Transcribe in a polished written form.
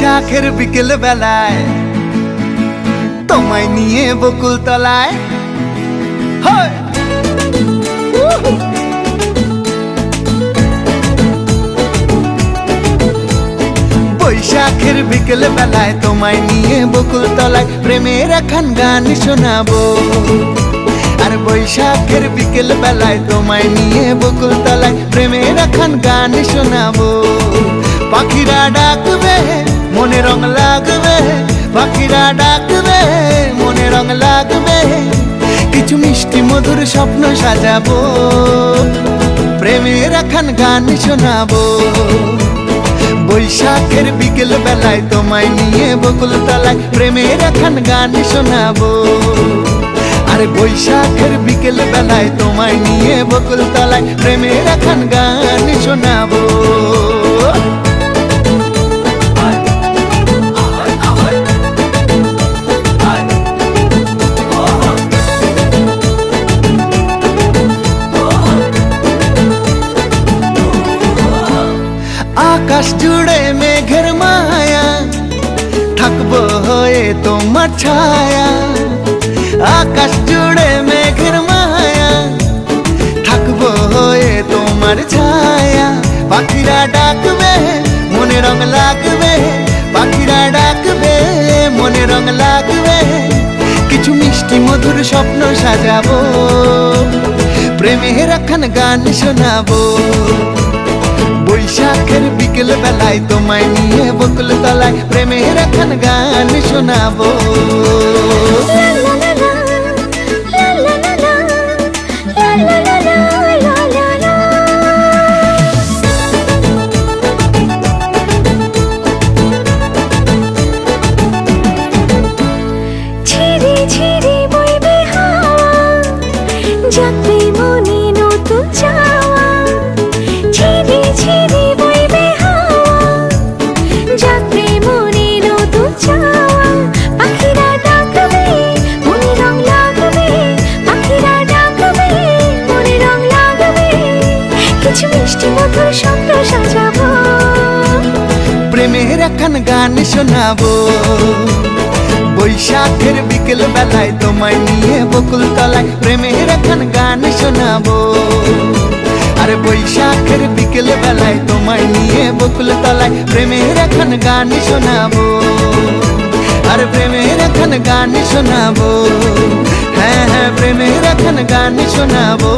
বৈশাখের বিকেল বেলায় তোমায় নিয়ে বকুল তলায় বৈশাখের বিকেল বেলায় তোমায় নিয়ে বকুল তলায় প্রেমের একখান গান শোনাবো। আর বৈশাখের বিকেল বেলায় তোমায় নিয়ে বকুল তলায় প্রেমের একখান গান শোনাবো। পাখিরা ডাকবে মনে রং লাগবে, পাখিরা ডাকবে মনে রং লাগবে, কিছু মিষ্টি মধুর স্বপ্ন সাজাবো, প্রেমের একখান গান শোনাবো। বৈশাখের বিকেল বেলায় তোমায় নিয়ে বকুল তলায় প্রেমের একখান গান শোনাবো। আরে বৈশাখের বিকেল বেলায় তোমায় নিয়ে বকুল তলায় প্রেমের একখান গান শোনাবো। আকাশ জুড়ে মেঘের মায়া, থাকবো হয়ে তোমার ছায়া। আকাশ জুড়ে মেঘের মায়া, থাকবো হয়ে তোমার ছায়া। পাখিরা ডাকবে মনে রং লাগবে, পাখিরা ডাকবে মনে রং লাগবে, কিছু মিষ্টি মধুর স্বপ্ন সাজাবো, প্রেমের একখান গান শোনাবো। বৈশাখের বিকেল বেলায় তোমায় নিয়ে বকুল তলায় প্রেমের একখান গান শোনাবো। প্রেমের একখান গান শোনাবো। বৈশাখের বিকেল বেলায় তোমায় নিয়ে বকুল তলায় প্রেমের একখান গান শোনাবো। আরে বৈশাখের বিকেল বেলায় তোমায় নিয়ে বকুল তলায় প্রেমের একখান গান শোনাবো। আরে প্রেমের একখান গান শোনাবো, হ্যাঁ হ্যাঁ প্রেমের একখান গান শোনাবো।